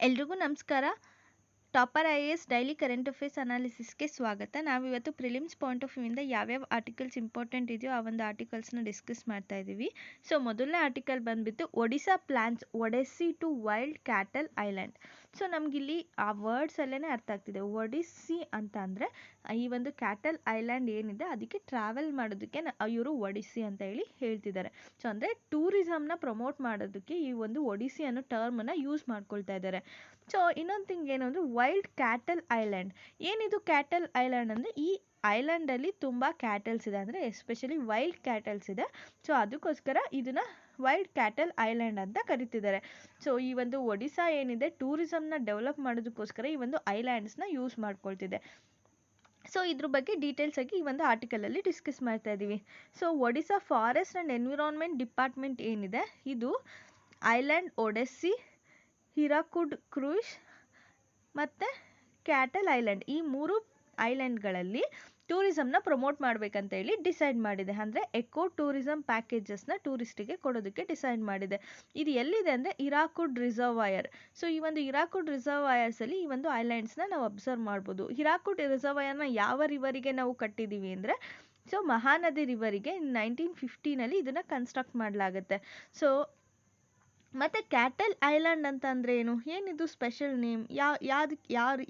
ಎಲ್ರಿಗೂ ನಮಸ್ಕಾರ. Topper IAS daily current affairs ಅನಾಲಿಸಿಸ್ಗೆ ಸ್ವಾಗತ. ನಾವಿವತ್ತು ಪ್ರಿಲಿಮ್ಸ್ ಪಾಯಿಂಟ್ ಆಫ್ ವ್ಯೂಯಿಂದ ಯಾವ್ಯಾವ ಆರ್ಟಿಕಲ್ಸ್ ಇಂಪಾರ್ಟೆಂಟ್ ಇದೆಯೋ ಆ ಒಂದು ಆರ್ಟಿಕಲ್ಸ್ನ ಡಿಸ್ಕಸ್ ಮಾಡ್ತಾ ಇದ್ದೀವಿ. ಸೊ ಮೊದಲನೇ ಆರ್ಟಿಕಲ್ ಬಂದುಬಿಟ್ಟು Odisha plans odyssey to wild cattle island. So ನಮಗಿಲ್ಲಿ ಆ ವರ್ಡ್ಸಲ್ಲೇ ಅರ್ಥ ಆಗ್ತಿದೆ. ಒಡಿಸ್ಸಿ ಅಂತ ಅಂದರೆ ಈ ಒಂದು ಕ್ಯಾಟಲ್ ಐಲ್ಯಾಂಡ್ ಏನಿದೆ ಅದಕ್ಕೆ ಟ್ರಾವೆಲ್ ಮಾಡೋದಕ್ಕೆ ಇವರು ಒಡಿಸ್ಸಿ ಅಂತ ಹೇಳ್ತಿದ್ದಾರೆ. ಸೊ ಅಂದರೆ ಟೂರಿಸಮ್ನ ಪ್ರಮೋಟ್ ಮಾಡೋದಕ್ಕೆ ಈ ಒಂದು ಒಡಿಸ್ಸಿ ಅನ್ನೋ ಟರ್ಮನ್ನು ಯೂಸ್ ಮಾಡ್ಕೊಳ್ತಾ ಇದ್ದಾರೆ. ಸೊ ಇನ್ನೊಂದು ಥಿಂಗ್ ಏನು ಅಂದರೆ ವೈಲ್ಡ್ ಕ್ಯಾಟಲ್ ಐಲ್ಯಾಂಡ್. ಏನಿದು ಕ್ಯಾಟಲ್ ಐಲ್ಯಾಂಡ್ ಅಂದರೆ ಈ ಐಲ್ಯಾಂಡಲ್ಲಿ ತುಂಬ ಕ್ಯಾಟಲ್ಸ್ ಇದೆ, ಅಂದರೆ ಎಸ್ಪೆಷಲಿ ವೈಲ್ಡ್ ಕ್ಯಾಟಲ್ಸ್ ಇದೆ. ಸೊ ಅದಕ್ಕೋಸ್ಕರ ಇದನ್ನು ವೈಲ್ಡ್ ಕ್ಯಾಟಲ್ ಐಲ್ಯಾಂಡ್ ಅಂತ ಕರಿತಿದ್ದಾರೆ. ಸೊ ಈ ಒಂದು ಒಡಿಶಾ ಏನಿದೆ ಟೂರಿಸಮ್ನ ಡೆವಲಪ್ ಮಾಡೋದಕ್ಕೋಸ್ಕರ ಈ ಒಂದು ಐಲ್ಯಾಂಡ್ಸ್ನ ಯೂಸ್ ಮಾಡ್ಕೊಳ್ತಿದೆ. ಸೊ ಇದ್ರ ಬಗ್ಗೆ ಡೀಟೇಲ್ಸ್ ಆಗಿ ಈ ಒಂದು ಆರ್ಟಿಕಲಲ್ಲಿ ಡಿಸ್ಕಸ್ ಮಾಡ್ತಾ ಇದ್ದೀವಿ. So Odisha forest and environment department ಏನಿದೆ ಇದು ಐಲ್ಯಾಂಡ್ ಒಡೆಸ್ಸಿ, ಹಿರಾಕುಡ್ ಕ್ರೂಯ್ಸ್ ಮತ್ತು ಕ್ಯಾಟಲ್ ಐಲ್ಯಾಂಡ್ ಈ ಮೂರು ಐಲ್ಯಾಂಡ್ಗಳಲ್ಲಿ ಟೂರಿಸಮ್ನ ಪ್ರಮೋಟ್ ಮಾಡಬೇಕಂತ ಡಿಸೈಡ್ ಮಾಡಿದೆ. ಅಂದರೆ ಎಕೋ ಟೂರಿಸಮ್ ಪ್ಯಾಕೇಜಸ್ನ ಟೂರಿಸ್ಟಿಗೆ ಕೊಡೋದಕ್ಕೆ ಡಿಸೈಡ್ ಮಾಡಿದೆ. ಇದು ಎಲ್ಲಿದೆ ಅಂದರೆ ಹಿರಾಕುಡ್ ರಿಸರ್ವಾಯರ್. ಸೊ ಈ ಒಂದು ಹಿರಾಕುಡ್ ರಿಸರ್ವಾಯರ್ಸಲ್ಲಿ ಈ ಒಂದು ಐಲ್ಯಾಂಡ್ಸ್ನ ನಾವು ಅಬ್ಸರ್ವ್ ಮಾಡ್ಬೋದು. ಹಿರಾಕುಡ್ ರಿಸರ್ವಾಯರ್ನ ಯಾವ ರಿವರಿಗೆ ನಾವು ಕಟ್ಟಿದ್ದೀವಿ ಅಂದರೆ ಸೊ ಮಹಾನದಿ ರಿವರಿಗೆ 1950ನಲ್ಲಿ ಇದನ್ನು ಕನ್ಸ್ಟ್ರಕ್ಟ್ ಮಾಡಲಾಗುತ್ತೆ. ಸೊ ಮತ್ತು ಕ್ಯಾಟಲ್ ಐಲ್ಯಾಂಡ್ ಅಂತ ಅಂದರೆ ಏನಿದು ಸ್ಪೆಷಲ್ ನೇಮ್,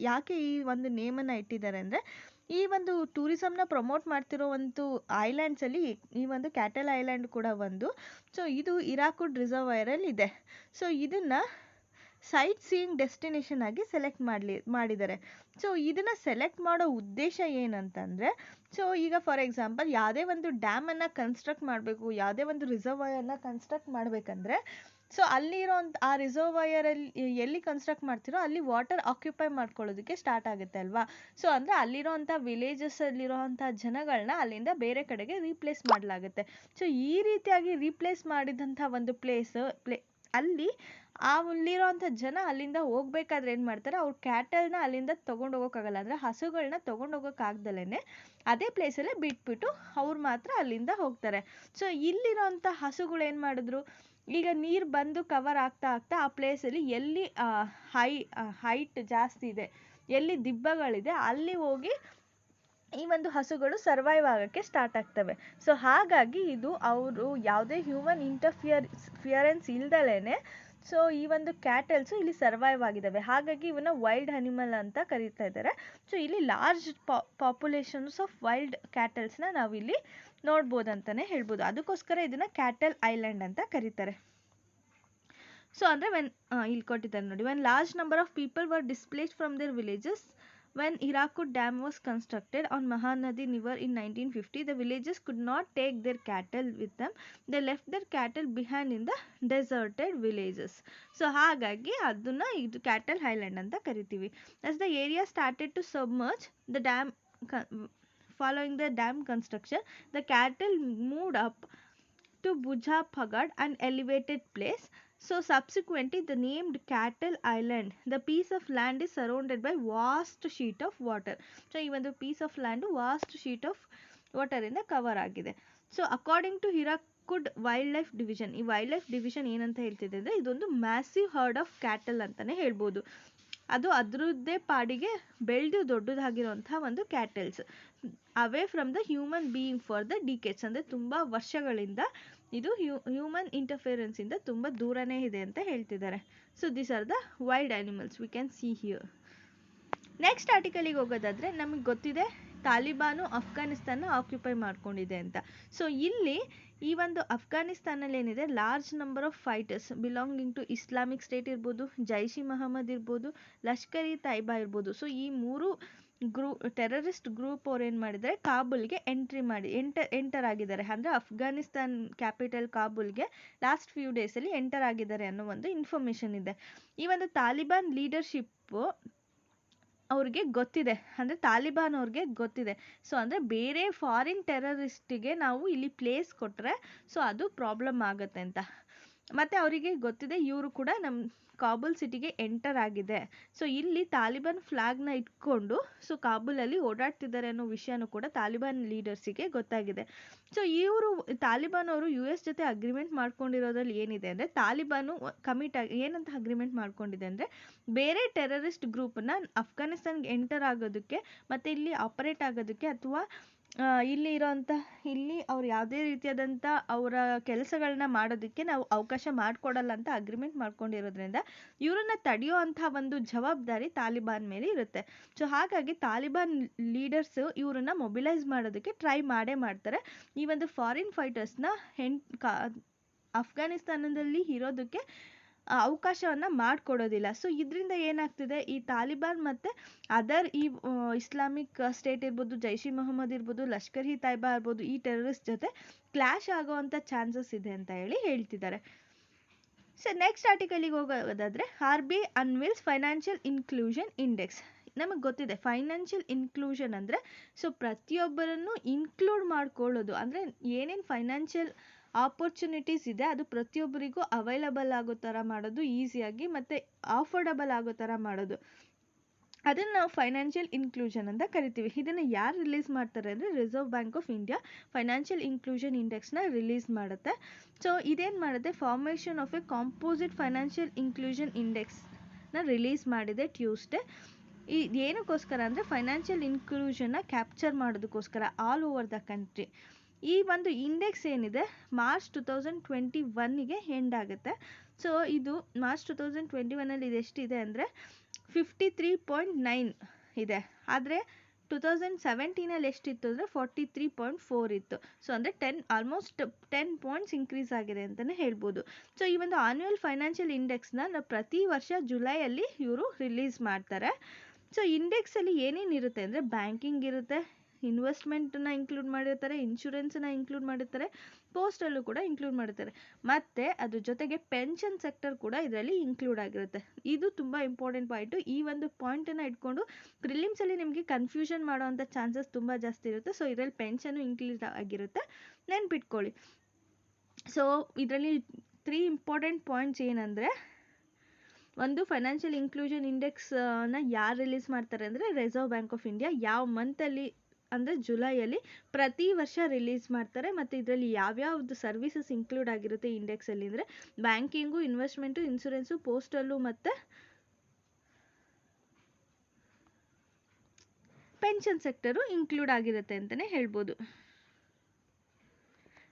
ಯಾಕೆ ಈ ಒಂದು ನೇಮನ್ನು ಇಟ್ಟಿದ್ದಾರೆ ಅಂದರೆ ಈ ಒಂದು ಟೂರಿಸಮ್ನ ಪ್ರಮೋಟ್ ಮಾಡ್ತಿರೋ ಒಂದು ಐಲ್ಯಾಂಡ್ಸಲ್ಲಿ ಈ ಒಂದು ಕ್ಯಾಟಲ್ ಐಲ್ಯಾಂಡ್ ಕೂಡ ಒಂದು. ಸೊ ಇದು ಹಿರಾಕುಡ್ ರಿಸರ್ವಾಯರಲ್ಲಿ ಇದೆ. ಸೊ ಇದನ್ನು ಸೈಟ್ ಸೀಯಿಂಗ್ ಡೆಸ್ಟಿನೇಷನ್ ಆಗಿ ಸೆಲೆಕ್ಟ್ ಮಾಡಿದ್ದಾರೆ. ಸೊ ಇದನ್ನು ಸೆಲೆಕ್ಟ್ ಮಾಡೋ ಉದ್ದೇಶ ಏನಂತಂದರೆ ಸೊ ಈಗ ಫಾರ್ ಎಕ್ಸಾಂಪಲ್ ಯಾವುದೇ ಒಂದು ಡ್ಯಾಮನ್ನು ಕನ್ಸ್ಟ್ರಕ್ಟ್ ಮಾಡಬೇಕು, ಯಾವುದೇ ಒಂದು ರಿಸರ್ವಾಯರ್ನ ಕನ್ಸ್ಟ್ರಕ್ಟ್ ಮಾಡಬೇಕಂದ್ರೆ ಸೊ ಅಲ್ಲಿರೋಂಥ ಆ ರಿಸರ್ವಾಯರಲ್ಲಿ ಎಲ್ಲಿ ಕನ್ಸ್ಟ್ರಕ್ಟ್ ಮಾಡ್ತಿರೋ ಅಲ್ಲಿ ವಾಟರ್ ಆಕ್ಯುಪೈ ಮಾಡ್ಕೊಳ್ಳೋದಕ್ಕೆ ಸ್ಟಾರ್ಟ್ ಆಗುತ್ತೆ ಅಲ್ವಾ. ಸೊ ಅಂದರೆ ಅಲ್ಲಿರೋಂಥ ವಿಲೇಜಸ್ಸಲ್ಲಿರೋಂಥ ಜನಗಳನ್ನ ಅಲ್ಲಿಂದ ಬೇರೆ ಕಡೆಗೆ ರೀಪ್ಲೇಸ್ ಮಾಡಲಾಗುತ್ತೆ. ಸೊ ಈ ರೀತಿಯಾಗಿ ರೀಪ್ಲೇಸ್ ಮಾಡಿದಂಥ ಒಂದು ಅಲ್ಲಿ ಅಲ್ಲಿರೋಂಥ ಜನ ಅಲ್ಲಿಂದ ಹೋಗ್ಬೇಕಾದ್ರೆ ಏನು ಮಾಡ್ತಾರೆ, ಅವ್ರ ಕ್ಯಾಟಲ್ನ ಅಲ್ಲಿಂದ ತೊಗೊಂಡೋಗೋಕ್ಕಾಗಲ್ಲ, ಅಂದರೆ ಹಸುಗಳನ್ನ ತೊಗೊಂಡೋಗೋಕ್ಕಾಗ್ದಲೇ ಅದೇ ಪ್ಲೇಸಲ್ಲೇ ಬಿಟ್ಬಿಟ್ಟು ಅವ್ರು ಮಾತ್ರ ಅಲ್ಲಿಂದ ಹೋಗ್ತಾರೆ. ಸೊ ಇಲ್ಲಿರೋಂಥ ಹಸುಗಳು ಏನು ಮಾಡಿದ್ರು, ಈಗ ನೀರು ಬಂದು ಕವರ್ ಆಗ್ತಾ ಆ ಪ್ಲೇಸಲ್ಲಿ ಎಲ್ಲಿ ಹೈಟ್ ಜಾಸ್ತಿ ಇದೆ, ಎಲ್ಲಿ ದಿಬ್ಬಗಳಿದೆ ಅಲ್ಲಿ ಹೋಗಿ ಈ ಒಂದು ಹಸುಗಳು ಸರ್ವೈವ್ ಆಗೋಕ್ಕೆ ಸ್ಟಾರ್ಟ್ ಆಗ್ತವೆ. ಸೊ ಹಾಗಾಗಿ ಇದು ಅವರು ಯಾವುದೇ ಹ್ಯೂಮನ್ ಇಂಟರ್ಫಿಯರೆನ್ಸ್ ಇಲ್ದಲೇ ಸೊ ಈ ಒಂದು ಕ್ಯಾಟಲ್ಸು ಇಲ್ಲಿ ಸರ್ವೈವ್ ಆಗಿದ್ದಾವೆ. ಹಾಗಾಗಿ ಇವನ್ನ ವೈಲ್ಡ್ ಅನಿಮಲ್ ಅಂತ ಕರೀತಾ ಇದ್ದಾರೆ. ಸೊ ಇಲ್ಲಿ ಲಾರ್ಜ್ ಪಾಪ್ಯುಲೇಷನ್ಸ್ ಆಫ್ ವೈಲ್ಡ್ ಕ್ಯಾಟಲ್ಸ್ನ ನಾವಿಲ್ಲಿ ನೋಡ್ಬೋದು ಅಂತಲೇ ಹೇಳ್ಬೋದು. ಅದಕ್ಕೋಸ್ಕರ ಇದನ್ನು ಕ್ಯಾಟಲ್ ಐಲ್ಯಾಂಡ್ ಅಂತ ಕರೀತಾರೆ. ಸೊ ಅಂದರೆ ಇಲ್ಲಿ ಕೊಟ್ಟಿದ್ದಾರೆ ನೋಡಿ, when large number of people were displaced from their villages when Hirakud Dam was constructed on Mahanadi River in 1950, the villagers could not take their cattle with them. They left their cattle behind in the deserted villages. So ಹಾಗಾಗಿ ಅದನ್ನ ಇದು cattle island ಅಂತ ಕರಿತೀವಿ. As the area started to submerge, the dam following the dam construction, the cattle moved up to Bhuja Phagad, an elevated place. So subsequently the named Cattle Island. The piece of land is surrounded by vast sheet of water. So ಈ ಒಂದು piece of land vast sheet of water ಇಂದ cover ಆಗಿದೆ. So according to Hirakud wild life division, ಈ wild life division ಏನಂತ ಹೇಳ್ತಿದೆ ಅಂದರೆ ಇದೊಂದು massive heard of cattle ಅಂತಲೇ ಹೇಳ್ಬೋದು. ಅದು ಅದರದ್ದೇ ಪಾಡಿಗೆ ಬೆಳೆದು ದೊಡ್ಡದಾಗಿರೋಂಥ ಒಂದು cattles away from the human being for the decades, ಅಂದರೆ ತುಂಬ ವರ್ಷಗಳಿಂದ ಇದು ಹ್ಯೂಮನ್ ಇಂಟರ್ಫಿಯರೆನ್ಸಿಂದ ತುಂಬ ದೂರನೇ ಇದೆ ಅಂತ ಹೇಳ್ತಿದ್ದಾರೆ. So these are the wild animals we can see here. Next ಆರ್ಟಿಕಲಿಗೆ ಹೋಗೋದಾದರೆ ನಮಗೆ ಗೊತ್ತಿದೆ ತಾಲಿಬಾನು ಅಫ್ಘಾನಿಸ್ತಾನ ಆಕ್ಯುಪೈ ಮಾಡ್ಕೊಂಡಿದೆ ಅಂತ. ಸೊ ಇಲ್ಲಿ ಈ ಒಂದು ಅಫ್ಘಾನಿಸ್ತಾನಲ್ಲಿ ಏನಿದೆ large number of fighters belonging to Islamic State ಇರ್ಬೋದು, ಜೈಷ್ ಇ ಮೊಹಮ್ಮದ್ ಇರ್ಬೋದು, ಲಷ್ಕರ್ ಇ ತೈಬಾ ಇರ್ಬೋದು. ಸೊ ಈ ಮೂರು ಟೆರರಿಸ್ಟ್ ಗ್ರೂಪ್ ಅವ್ರು ಏನು ಮಾಡಿದ್ದಾರೆ, ಕಾಬೂಲ್ಗೆ ಎಂಟರ್ ಆಗಿದ್ದಾರೆ. ಅಂದರೆ ಅಫ್ಘಾನಿಸ್ತಾನ್ ಕ್ಯಾಪಿಟಲ್ ಕಾಬೂಲ್ಗೆ ಲಾಸ್ಟ್ ಫ್ಯೂ ಡೇಸಲ್ಲಿ ಎಂಟರ್ ಆಗಿದ್ದಾರೆ ಅನ್ನೋ ಒಂದು ಇನ್ಫಾರ್ಮೇಷನ್ ಇದೆ. ಈ ಒಂದು ತಾಲಿಬಾನ್ ಲೀಡರ್ಶಿಪ್ಪು ಅವ್ರಿಗೆ ಗೊತ್ತಿದೆ, ಅಂದರೆ ತಾಲಿಬಾನ್ ಅವ್ರಿಗೆ ಗೊತ್ತಿದೆ. ಸೊ ಅಂದರೆ ಬೇರೆ ಫಾರಿನ್ ಟೆರರಿಸ್ಟಿಗೆ ನಾವು ಇಲ್ಲಿ ಪ್ಲೇಸ್ ಕೊಟ್ಟರೆ ಸೊ ಅದು ಪ್ರಾಬ್ಲಮ್ ಆಗುತ್ತೆ ಅಂತ. ಮತ್ತು ಅವರಿಗೆ ಗೊತ್ತಿದೆ ಇವರು ಕೂಡ ನಮ್ಮ ಕಾಬೂಲ್ ಸಿಟಿಗೆ ಎಂಟರ್ ಆಗಿದೆ. ಸೊ ಇಲ್ಲಿ ತಾಲಿಬಾನ್ ಫ್ಲಾಗ್ನ ಇಟ್ಕೊಂಡು ಸೊ ಕಾಬೂಲಲ್ಲಿ ಓಡಾಡ್ತಿದ್ದಾರೆ ಅನ್ನೋ ವಿಷಯನೂ ಕೂಡ ತಾಲಿಬಾನ್ ಲೀಡರ್ಸಿಗೆ ಗೊತ್ತಾಗಿದೆ. ಸೊ ಇವರು ತಾಲಿಬಾನ್ ಅವರು US ಜೊತೆ ಅಗ್ರಿಮೆಂಟ್ ಮಾಡ್ಕೊಂಡಿರೋದ್ರಲ್ಲಿ ಏನಿದೆ ಅಂದರೆ, ತಾಲಿಬಾನು ಏನಂತ ಅಗ್ರಿಮೆಂಟ್ ಮಾಡ್ಕೊಂಡಿದೆ ಅಂದರೆ, ಬೇರೆ ಟೆರರಿಸ್ಟ್ ಗ್ರೂಪನ್ನ ಅಫ್ಘಾನಿಸ್ತಾನ್ಗೆ ಎಂಟರ್ ಆಗೋದಕ್ಕೆ ಮತ್ತು ಇಲ್ಲಿ ಆಪರೇಟ್ ಆಗೋದಕ್ಕೆ ಅಥವಾ ಇಲ್ಲಿ ಅವ್ರು ಯಾವುದೇ ರೀತಿಯಾದಂಥ ಅವರ ಕೆಲಸಗಳನ್ನ ಮಾಡೋದಕ್ಕೆ ನಾವು ಅವಕಾಶ ಮಾಡಿಕೊಡಲ್ಲ ಅಂತ ಅಗ್ರಿಮೆಂಟ್ ಮಾಡ್ಕೊಂಡಿರೋದ್ರಿಂದ ಇವರನ್ನ ತಡೆಯೋ ಅಂಥ ಒಂದು ಜವಾಬ್ದಾರಿ ತಾಲಿಬಾನ್ ಮೇಲೆ ಇರುತ್ತೆ. ಸೊ ಹಾಗಾಗಿ ತಾಲಿಬಾನ್ ಲೀಡರ್ಸು ಇವರನ್ನ ಮೊಬಿಲೈಸ್ ಮಾಡೋದಕ್ಕೆ ಟ್ರೈ ಮಾಡ್ತಾರೆ. ಈ ಒಂದು ಫಾರಿನ್ ಫೈಟರ್ಸ್ನ ಅಫ್ಘಾನಿಸ್ತಾನದಲ್ಲಿ ಇರೋದಕ್ಕೆ ಅವಕಾಶವನ್ನು ಮಾಡಿಕೊಡೋದಿಲ್ಲ. ಸೊ ಇದರಿಂದ ಏನಾಗ್ತಿದೆ, ಈ ತಾಲಿಬಾನ್ ಮತ್ತು ಅದರ್ ಈ ಇಸ್ಲಾಮಿಕ್ ಸ್ಟೇಟ್ ಇರ್ಬೋದು, ಜೈಷ್ ಇ ಮೊಹಮ್ಮದ್ ಇರ್ಬೋದು, ಲಷ್ಕರ್ ಇ ತೈಬಾ ಇರ್ಬೋದು, ಈ ಟೆರರಿಸ್ಟ್ ಜೊತೆ ಕ್ಲಾಶ್ ಆಗೋವಂಥ ಚಾನ್ಸಸ್ ಇದೆ ಅಂತ ಹೇಳ್ತಿದ್ದಾರೆ. ಸೊ ನೆಕ್ಸ್ಟ್ ಆರ್ಟಿಕಲಿಗೆ ಹೋಗೋದಾದರೆ, RBI unveils financial inclusion index. ನಮಗೆ ಗೊತ್ತಿದೆ ಫೈನಾನ್ಷಿಯಲ್ ಇನ್ಕ್ಲೂಷನ್ ಅಂದರೆ ಸೊ ಪ್ರತಿಯೊಬ್ಬರನ್ನು ಇನ್ಕ್ಲೂಡ್ ಮಾಡ್ಕೊಳ್ಳೋದು, ಅಂದರೆ ಏನೇನು ಫೈನಾನ್ಷಿಯಲ್ ಆಪರ್ಚುನಿಟೀಸ್ ಇದೆ ಅದು ಪ್ರತಿಯೊಬ್ಬರಿಗೂ ಅವೈಲಬಲ್ ಆಗೋ ಥರ ಮಾಡೋದು, ಈಸಿಯಾಗಿ ಮತ್ತು ಅಫೋರ್ಡಬಲ್ ಆಗೋ ಥರ ಮಾಡೋದು, ಅದನ್ನು ನಾವು ಫೈನಾನ್ಷಿಯಲ್ ಇನ್ಕ್ಲೂಷನ್ ಅಂತ ಕರಿತೀವಿ. ಇದನ್ನು ಯಾರು ರಿಲೀಸ್ ಮಾಡ್ತಾರೆ ಅಂದರೆ, Reserve Bank of India financial inclusion ಇಂಡೆಕ್ಸ್ನ ರಿಲೀಸ್ ಮಾಡುತ್ತೆ. ಸೊ ಇದೇನು ಮಾಡುತ್ತೆ, formation of a composite financial inclusion ಇಂಡೆಕ್ಸ್ನ ರಿಲೀಸ್ ಮಾಡಿದೆ ಟ್ಯೂಸ್ಡೇ. ಏನಕ್ಕೋಸ್ಕರ ಅಂದರೆ, ಫೈನಾನ್ಷಿಯಲ್ ಇನ್ಕ್ಲೂಷನ್ನ ಕ್ಯಾಪ್ಚರ್ ಮಾಡೋದಕ್ಕೋಸ್ಕರ ಆಲ್ ಓವರ್ ದ ಕಂಟ್ರಿ. ಈ ಒಂದು ಇಂಡೆಕ್ಸ್ ಏನಿದೆ ಮಾರ್ಚ್ 2021ಗೆ ಎಂಡ್ ಆಗುತ್ತೆ. ಸೊ ಇದು ಮಾರ್ಚ್ 2021 ಇದು ಎಷ್ಟಿದೆ ಅಂದರೆ 53.9 ಇದೆ. ಆದರೆ 2017 ಎಷ್ಟಿತ್ತು ಅಂದರೆ 43.4 ಇತ್ತು. ಸೊ ಅಂದರೆ ಆಲ್ಮೋಸ್ಟ್ 10 ಪಾಯಿಂಟ್ಸ್ ಇನ್ಕ್ರೀಸ್ ಆಗಿದೆ ಅಂತಲೇ ಹೇಳ್ಬೋದು. ಸೊ ಈ ಒಂದು ಆನ್ಯುವಲ್ ಫೈನಾನ್ಷಿಯಲ್ ಇಂಡೆಕ್ಸ್ನ ಪ್ರತಿ ವರ್ಷ ಜುಲೈಯಲ್ಲಿ ಇವರು ರಿಲೀಸ್ ಮಾಡ್ತಾರೆ. ಸೊ ಇಂಡೆಕ್ಸಲ್ಲಿ ಏನೇನಿರುತ್ತೆ ಅಂದರೆ, ಬ್ಯಾಂಕಿಂಗ್ ಇರುತ್ತೆ, ಇನ್ವೆಸ್ಟ್ಮೆಂಟನ್ನ ಇನ್ಕ್ಲೂಡ್ ಮಾಡಿರ್ತಾರೆ, ಇನ್ಶೂರೆನ್ಸನ್ನ ಇನ್ಕ್ಲೂಡ್ ಮಾಡಿರ್ತಾರೆ, ಪೋಸ್ಟಲ್ಲೂ ಕೂಡ ಇನ್ಕ್ಲೂಡ್ ಮಾಡಿರ್ತಾರೆ, ಮತ್ತು ಅದ್ರ ಜೊತೆಗೆ ಪೆನ್ಷನ್ ಸೆಕ್ಟರ್ ಕೂಡ ಇದರಲ್ಲಿ ಇನ್ಕ್ಲೂಡ್ ಆಗಿರುತ್ತೆ. ಇದು ತುಂಬ ಇಂಪಾರ್ಟೆಂಟ್ ಪಾಯಿಂಟು. ಈ ಒಂದು ಪಾಯಿಂಟನ್ನು ಇಟ್ಕೊಂಡು ಪ್ರಿಲಿಮ್ಸಲ್ಲಿ ನಿಮಗೆ ಕನ್ಫ್ಯೂಷನ್ ಮಾಡೋವಂಥ ಚಾನ್ಸಸ್ ತುಂಬ ಜಾಸ್ತಿ ಇರುತ್ತೆ. ಸೊ ಇದರಲ್ಲಿ ಪೆನ್ಷನ್ನು ಇನ್ಕ್ಲೂಡ್ ಆಗಿರುತ್ತೆ, ನೆನ್ಪಿಟ್ಕೊಳ್ಳಿ. ಸೊ ಇದರಲ್ಲಿ 3 ಇಂಪಾರ್ಟೆಂಟ್ ಪಾಯಿಂಟ್ಸ್ ಏನಂದರೆ, ಒಂದು ಫೈನಾನ್ಷಿಯಲ್ ಇನ್ಕ್ಲೂಷನ್ ಇಂಡೆಕ್ಸ್ನ ಯಾರು ರಿಲೀಸ್ ಮಾಡ್ತಾರೆ ಅಂದರೆ ರಿಸರ್ವ್ ಬ್ಯಾಂಕ್ ಆಫ್ ಇಂಡಿಯಾ. ಯಾವ ಮಂತಲ್ಲಿ ಅಂದರೆ ಜುಲೈಯಲ್ಲಿ ಪ್ರತಿ ವರ್ಷ ರಿಲೀಸ್ ಮಾಡ್ತಾರೆ. ಮತ್ತು ಇದರಲ್ಲಿ ಯಾವ್ಯಾವ್ದು ಸರ್ವಿಸಸ್ ಇನ್ಕ್ಲೂಡ್ ಆಗಿರುತ್ತೆ ಇಂಡೆಕ್ಸಲ್ಲಿ ಅಂದರೆ, ಬ್ಯಾಂಕಿಂಗು, ಇನ್ವೆಸ್ಟ್ಮೆಂಟು, ಇನ್ಶೂರೆನ್ಸು, ಪೋಸ್ಟಲ್ಲು ಮತ್ತು ಪೆನ್ಷನ್ ಸೆಕ್ಟರು ಇನ್ಕ್ಲೂಡ್ ಆಗಿರುತ್ತೆ ಅಂತಲೇ ಹೇಳ್ಬೋದು.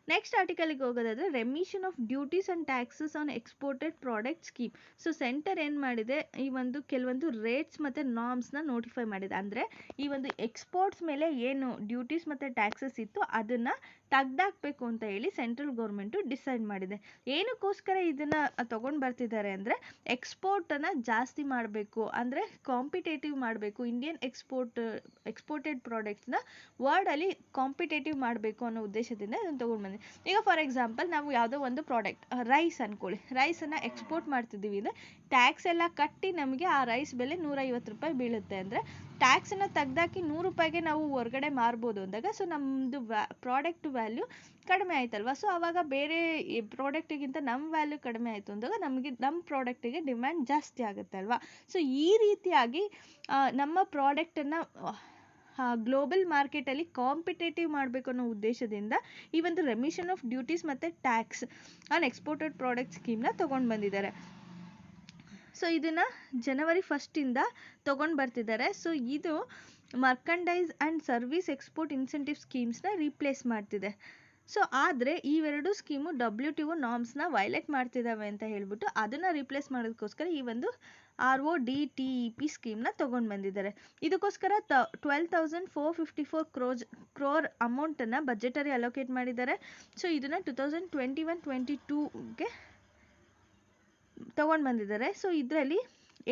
ನೆಕ್ಸ್ಟ್ ಆರ್ಟಿಕಲಿಗೆ ಹೋಗೋದಾದರೆ, remission of duties and taxes on exported product scheme. So centre ಏನು ಮಾಡಿದೆ, ಈ ಒಂದು ಕೆಲವೊಂದು ರೇಟ್ಸ್ ಮತ್ತು ನಾರ್ಮ್ಸ್ನ ನೋಟಿಫೈ ಮಾಡಿದೆ. ಅಂದರೆ ಈ ಒಂದು ಎಕ್ಸ್ಪೋರ್ಟ್ಸ್ ಮೇಲೆ ಏನು ಡ್ಯೂಟೀಸ್ ಮತ್ತು ಟ್ಯಾಕ್ಸಸ್ ಇತ್ತು ಅದನ್ನು ತೆಗ್ದಾಕಬೇಕು ಅಂತ ಹೇಳಿ ಸೆಂಟ್ರಲ್ ಗೌರ್ಮೆಂಟು ಡಿಸೈಡ್ ಮಾಡಿದೆ. ಏನಕ್ಕೋಸ್ಕರ ಇದನ್ನು ತೊಗೊಂಡು ಬರ್ತಿದ್ದಾರೆ ಅಂದರೆ, ಎಕ್ಸ್ಪೋರ್ಟನ್ನು ಜಾಸ್ತಿ ಮಾಡಬೇಕು, ಅಂದರೆ ಕಾಂಪಿಟೇಟಿವ್ ಮಾಡಬೇಕು, ಇಂಡಿಯನ್ ಎಕ್ಸ್ಪೋರ್ಟೆಡ್ ಪ್ರಾಡಕ್ಟ್ಸ್ನ ವರ್ಲ್ಡಲ್ಲಿ ಕಾಂಪಿಟೇಟಿವ್ ಮಾಡಬೇಕು ಅನ್ನೋ ಉದ್ದೇಶದಿಂದ ಇದನ್ನು ತೊಗೊಂಡು ಬಂದಿದೆ. ಈಗ ಫಾರ್ ಎಕ್ಸಾಂಪಲ್ ನಾವು ಯಾವುದೋ ಒಂದು ಪ್ರಾಡಕ್ಟ್ ರೈಸ್ ಅಂದ್ಕೊಳ್ಳಿ, ರೈಸನ್ನು ಎಕ್ಸ್ಪೋರ್ಟ್ ಮಾಡ್ತಿದ್ದೀವಿ ಅಂದರೆ ಟ್ಯಾಕ್ಸ್ ಎಲ್ಲ ಕಟ್ಟಿ ನಮಗೆ ಆ ರೈಸ್ ಬೆಲೆ 150 ರೂಪಾಯಿ ಬೀಳುತ್ತೆ. ಅಂದರೆ ಟ್ಯಾಕ್ಸನ್ನು ತೆಗ್ದಾಕಿ 100 ರೂಪಾಯಿಗೆ ನಾವು ಹೊರಗಡೆ ಮಾರ್ಬೋದು ಅಂದಾಗ ಸೊ ನಮ್ಮದು ಪ್ರಾಡಕ್ಟ್ ವ್ಯಾಲ್ಯೂ ಕಡಿಮೆ ಆಯ್ತಲ್ವ. ಸೊ ಆವಾಗ ಬೇರೆ ಪ್ರಾಡಕ್ಟಿಗಿಂತ ನಮ್ಮ ವ್ಯಾಲ್ಯೂ ಕಡಿಮೆ ಆಯಿತು ಅಂದಾಗ ನಮ್ಮ ಪ್ರಾಡಕ್ಟಿಗೆ ಡಿಮ್ಯಾಂಡ್ ಜಾಸ್ತಿ ಆಗುತ್ತೆ ಅಲ್ವಾ. ಸೊ ಈ ರೀತಿಯಾಗಿ ನಮ್ಮ ಪ್ರಾಡಕ್ಟನ್ನು ಗ್ಲೋಬಲ್ ಮಾರ್ಕೆಟಲ್ಲಿ ಕಾಂಪಿಟೇಟಿವ್ ಮಾಡಬೇಕು ಅನ್ನೋ ಉದ್ದೇಶದಿಂದ ಈ ಒಂದು ರೆಮಿಷನ್ ಆಫ್ ಡ್ಯೂಟೀಸ್ ಮತ್ತು ಟ್ಯಾಕ್ಸ್ ಆನ್ ಎಕ್ಸ್ಪೋರ್ಟೆಡ್ ಪ್ರಾಡಕ್ಟ್ ಸ್ಕೀಮ್ನ ತೊಗೊಂಡು ಬಂದಿದ್ದಾರೆ. ಸೊ ಇದನ್ನು January 1 ತೊಗೊಂಡು ಬರ್ತಿದ್ದಾರೆ. ಸೊ ಇದು merchandise and service export incentive ಸ್ಕೀಮ್ಸ್ನ ರೀಪ್ಲೇಸ್ ಮಾಡ್ತಿದೆ. ಸೊ ಆದರೆ ಇವೆರಡು ಸ್ಕೀಮು WTO ನಾರ್ಮ್ಸ್ನ ವೈಲೇಟ್ ಮಾಡ್ತಿದ್ದಾವೆ ಅಂತ ಹೇಳ್ಬಿಟ್ಟು ಅದನ್ನು ರೀಪ್ಲೇಸ್ ಮಾಡೋದಕ್ಕೋಸ್ಕರ ಈ ಒಂದು RODTEP ಸ್ಕೀಮ್ನ ತೊಗೊಂಡು ಬಂದಿದ್ದಾರೆ. ಇದಕ್ಕೋಸ್ಕರ 12,454 crore ಅಮೌಂಟನ್ನು ಬಜೆಟರಿ ಅಲೋಕೇಟ್ ಮಾಡಿದ್ದಾರೆ. ಸೊ ಇದನ್ನು 2021-22ಗೆ ತೊಗೊಂಡು ಬಂದಿದ್ದಾರೆ. ಸೊ ಇದರಲ್ಲಿ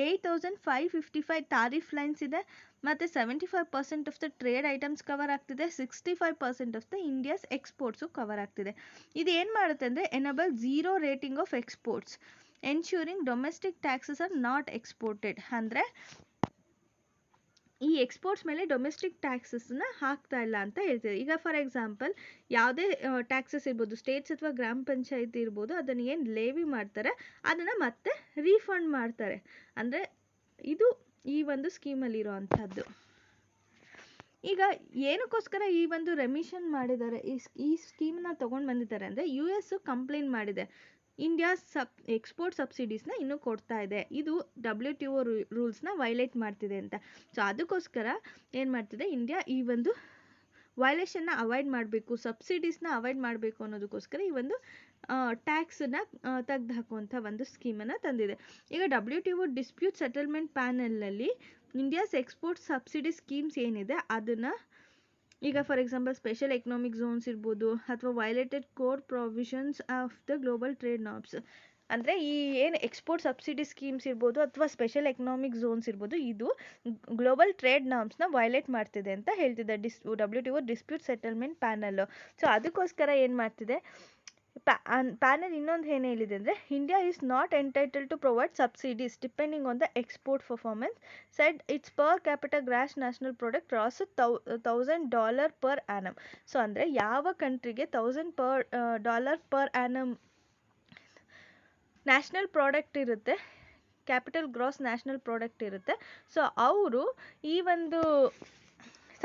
8,555 ತಾರಿಫ್ ಲೈನ್ಸ್ ಇದೆ ಮತ್ತು 75% of the trade items cover ಆಗ್ತಿದೆ, 65% of the India's exports cover ಆಗ್ತಿದೆ. ಇದು ಏನು ಮಾಡುತ್ತೆ ಅಂದರೆ, enable zero rating of exports, ensuring domestic taxes are not exported. ಅಂದರೆ ಈ ಎಕ್ಸ್ಪೋರ್ಟ್ಸ್ ಮೇಲೆ ಡೊಮೆಸ್ಟಿಕ್ ಟ್ಯಾಕ್ಸಸ್ನ ಹಾಕ್ತಾ ಇಲ್ಲ ಅಂತ ಹೇಳ್ತಿದೆ. ಈಗ ಫಾರ್ ಎಕ್ಸಾಂಪಲ್ ಯಾವುದೇ ಟ್ಯಾಕ್ಸಸ್ ಇರ್ಬೋದು, ಸ್ಟೇಟ್ಸ್ ಅಥವಾ ಗ್ರಾಮ ಪಂಚಾಯತಿ ಇರ್ಬೋದು, ಅದನ್ನು ಏನು ಲೇವಿ ಮಾಡ್ತಾರೆ ಅದನ್ನು ಮತ್ತೆ ರೀಫಂಡ್ ಮಾಡ್ತಾರೆ. ಅಂದರೆ ಇದು ಈ ಒಂದು ಸ್ಕೀಮಲ್ಲಿ ಇರೋವಂಥದ್ದು. ಈಗ ಏನಕ್ಕೋಸ್ಕರ ಈ ಒಂದು ರೆಮಿಷನ್ ಮಾಡಿದ್ದಾರೆ, ಈ ಸ್ಕೀಮ್ನ ತೊಗೊಂಡು ಬಂದಿದ್ದಾರೆ ಅಂದರೆ US ಕಂಪ್ಲೇಂಟ್ ಮಾಡಿದೆ, ಇಂಡಿಯಾ ಎಕ್ಸ್ಪೋರ್ಟ್ ಸಬ್ಸಿಡೀಸ್ನ ಇನ್ನೂ ಕೊಡ್ತಾ ಇದೆ, ಇದು WTO ರೂಲ್ಸ್ನ ವೈಲೇಟ್ ಮಾಡ್ತಿದೆ ಅಂತ. ಸೊ ಅದಕ್ಕೋಸ್ಕರ ಏನು ಮಾಡ್ತಿದೆ ಇಂಡಿಯಾ, ಈ ಒಂದು ವೈಲೇಷನ್ನ ಅವಾಯ್ಡ್ ಮಾಡಬೇಕು, ಸಬ್ಸಿಡೀಸ್ನ ಅವಾಯ್ಡ್ ಮಾಡಬೇಕು ಅನ್ನೋದಕ್ಕೋಸ್ಕರ ಈ ಒಂದು ಟ್ಯಾಕ್ಸನ್ನ ತೆಗೆದು ಹಾಕುವಂಥ ಒಂದು ಸ್ಕೀಮನ್ನು ತಂದಿದೆ. ಈಗ WTO ಡಿಸ್ಪ್ಯೂಟ್ ಸೆಟಲ್ಮೆಂಟ್ ಪ್ಯಾನಲ್ನಲ್ಲಿ ಇಂಡಿಯಾಸ್ ಎಕ್ಸ್ಪೋರ್ಟ್ ಸಬ್ಸಿಡಿ ಸ್ಕೀಮ್ಸ್ ಏನಿದೆ ಅದನ್ನು, ಈಗ for example special economic zones ಇರ್ಬೋದು ಅಥವಾ violated core provisions of the global trade norms, ಅಂದರೆ ಈ ಏನು ಎಕ್ಸ್ಪೋರ್ಟ್ ಸಬ್ಸಿಡಿ ಸ್ಕೀಮ್ಸ್ ಇರ್ಬೋದು ಅಥವಾ ಸ್ಪೆಷಲ್ ಎಕನಾಮಿಕ್ ಝೋನ್ಸ್ ಇರ್ಬೋದು, ಇದು ಗ್ಲೋಬಲ್ ಟ್ರೇಡ್ ನಾರ್ಮ್ಸ್ನ ವೈಲೇಟ್ ಮಾಡ್ತಿದೆ ಅಂತ ಹೇಳ್ತಿದೆ WTO dispute settlement panel. So ಅದಕ್ಕೋಸ್ಕರ ಏನು ಮಾಡ್ತಿದೆ ಪ್ಯಾನಲ್ ಇನ್ನೊಂದು ಏನು ಹೇಳಿದೆ ಅಂದರೆ, India is not entitled to provide subsidies depending on the export performance, said its per capital gross national product cross $1,000 per annum. So ಅಂದರೆ ಯಾವ ಕಂಟ್ರಿಗೆ $1,000 ಪರ್ ಆ್ಯನಮ್ ನ್ಯಾಷನಲ್ ಪ್ರಾಡಕ್ಟ್ ಇರುತ್ತೆ, ಕ್ಯಾಪಿಟಲ್ ಗ್ರಾಸ್ ನ್ಯಾಷನಲ್ ಪ್ರಾಡಕ್ಟ್ ಇರುತ್ತೆ, so ಅವರು ಈ ಒಂದು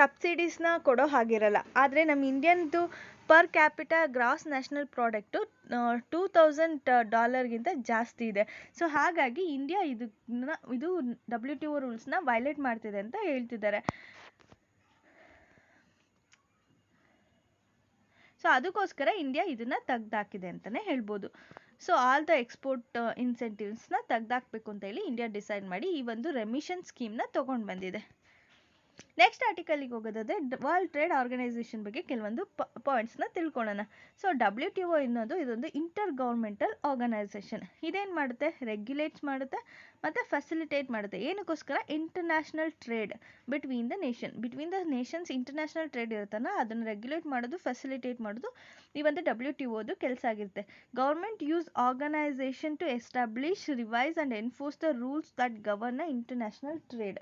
ಸಬ್ಸಿಡೀಸ್ನ ಕೊಡೋ ಹಾಗಿರಲ್ಲ. ಆದರೆ ನಮ್ಮ ಇಂಡಿಯನ್ದು per capita gross national product $2,000 ಜಾಸ್ತಿ ಇದೆ. ಸೊ ಹಾಗಾಗಿ ಇಂಡಿಯಾ ಇದು WTO ರೂಲ್ಸ್ನ ವೈಲೇಟ್ ಮಾಡ್ತಿದೆ ಅಂತ ಹೇಳ್ತಿದ್ದಾರೆ. ಸೊ ಅದಕ್ಕೋಸ್ಕರ ಇಂಡಿಯಾ ಇದನ್ನು ತೆಗ್ದಾಕಿದೆ ಅಂತಲೇ ಹೇಳ್ಬೋದು. ಸೊ ಆಲ್ ದ ಎಕ್ಸ್ಪೋರ್ಟ್ ಇನ್ಸೆಂಟಿವ್ಸ್ನ ತೆಗ್ದಾಕಬೇಕು ಅಂತ ಹೇಳಿ ಇಂಡಿಯಾ ಡಿಸೈಡ್ ಮಾಡಿ ಈ ಒಂದು ರೆಮಿಷನ್ ಸ್ಕೀಮ್ನ ತೊಗೊಂಡು ಬಂದಿದೆ. ನೆಕ್ಸ್ಟ್ ಆರ್ಟಿಕಲ್ಗೆ ಹೋಗೋದಾದರೆ ವರ್ಲ್ಡ್ ಟ್ರೇಡ್ ಆರ್ಗನೈಸೇಷನ್ ಬಗ್ಗೆ ಕೆಲವೊಂದು ಪಾಯಿಂಟ್ಸ್ನ ತಿಳ್ಕೊಳ್ಳೋಣ. ಸೊ WTO ಅನ್ನೋದು ಇದೊಂದು ಇಂಟರ್ ಗೌರ್ಮೆಂಟಲ್ ಆರ್ಗನೈಸೇಷನ್. ಇದೇನು ಮಾಡುತ್ತೆ, ರೆಗ್ಯುಲೇಟ್ಸ್ ಮಾಡುತ್ತೆ ಮತ್ತು ಫೆಸಿಲಿಟೇಟ್ ಮಾಡುತ್ತೆ. ಏನಕ್ಕೋಸ್ಕರ, international trade between the nations international trade ಇರುತ್ತಲ್ಲ ಅದನ್ನು ರೆಗ್ಯುಲೇಟ್ ಮಾಡೋದು, ಫೆಸಿಲಿಟೇಟ್ ಮಾಡೋದು ಈ ಒಂದು WTOದು ಕೆಲಸ ಆಗಿರುತ್ತೆ. Government use organization to establish, revise and enforce the rules that govern international trade.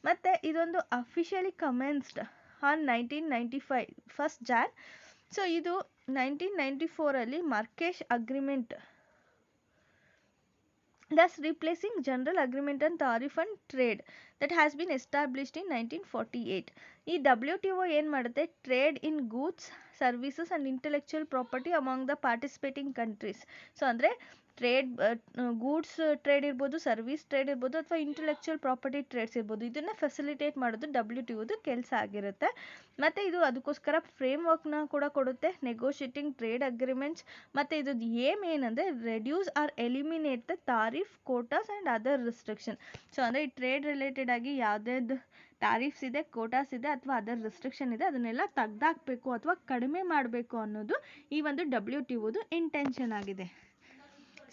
ಮತ್ತು ಇದೊಂದು officially commenced on 1995 1st Jan. So ಇದು 1994 Marrakesh agreement, thus replacing General Agreement on Tariff and Trade that has been established in 1948. ಈ WTO ಏನು ಮಾಡುತ್ತೆ, trade in goods, services and intellectual property among the participating countries. So ಅಂದರೆ trade, goods trade ಇರ್ಬೋದು, service trade ಇರ್ಬೋದು ಅಥವಾ intellectual property trades ಇರ್ಬೋದು, ಇದನ್ನು facilitate ಮಾಡೋದು WTOದು ಕೆಲಸ ಆಗಿರುತ್ತೆ. ಮತ್ತು ಇದು ಅದಕ್ಕೋಸ್ಕರ ಫ್ರೇಮ್ವರ್ಕ್ನ ಕೂಡ ಕೊಡುತ್ತೆ, ನೆಗೋಷಿಯೇಟಿಂಗ್ ಟ್ರೇಡ್ ಅಗ್ರಿಮೆಂಟ್ಸ್. ಮತ್ತು ಇದು ಏಮ್ ಏನಂದರೆ reduce or eliminate the tariff, quotas and other restriction. So ಅಂದರೆ ಈ ಟ್ರೇಡ್ ರಿಲೇಟೆಡ್ ಆಗಿ ಯಾವುದ್ಯಾವ್ದು ಟ್ಯಾರಿಫ್ಸ್ ಇದೆ, ಕೋಟಾಸ್ ಇದೆ ಅಥವಾ ಅದರ್ ರಿಸ್ಟ್ರಿಕ್ಷನ್ ಇದೆ ಅದನ್ನೆಲ್ಲ ತೆಗ್ದಾಕಬೇಕು ಅಥವಾ ಕಡಿಮೆ ಮಾಡಬೇಕು ಅನ್ನೋದು ಈ ಒಂದು WTOದು ಇಂಟೆನ್ಷನ್ ಆಗಿದೆ.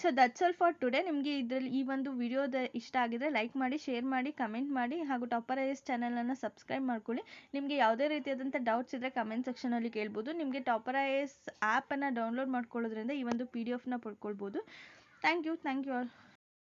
So that's all for today. ನಿಮಗೆ ಇದರಲ್ಲಿ ಈ ಒಂದು ವಿಡಿಯೋದ ಇಷ್ಟ ಆಗಿದ್ರೆ ಲೈಕ್ ಮಾಡಿ, ಶೇರ್ ಮಾಡಿ, ಕಮೆಂಟ್ ಮಾಡಿ ಹಾಗೂ ಟಾಪರ್ IAS ಚಾನಲನ್ನು ಸಬ್ಸ್ಕ್ರೈಬ್ ಮಾಡ್ಕೊಳ್ಳಿ. ನಿಮಗೆ ಯಾವುದೇ ರೀತಿಯಾದಂಥ ಡೌಟ್ಸ್ ಇದ್ದರೆ ಕಮೆಂಟ್ ಸೆಕ್ಷನಲ್ಲಿ ಕೇಳ್ಬೋದು. ನಿಮಗೆ ಟಾಪರ್ IAS ಆ್ಯಪನ್ನು ಡೌನ್ಲೋಡ್ ಮಾಡ್ಕೊಳ್ಳೋದ್ರಿಂದ ಈ ಒಂದು PDF ಪಡ್ಕೊಳ್ಬೋದು. Thank you all.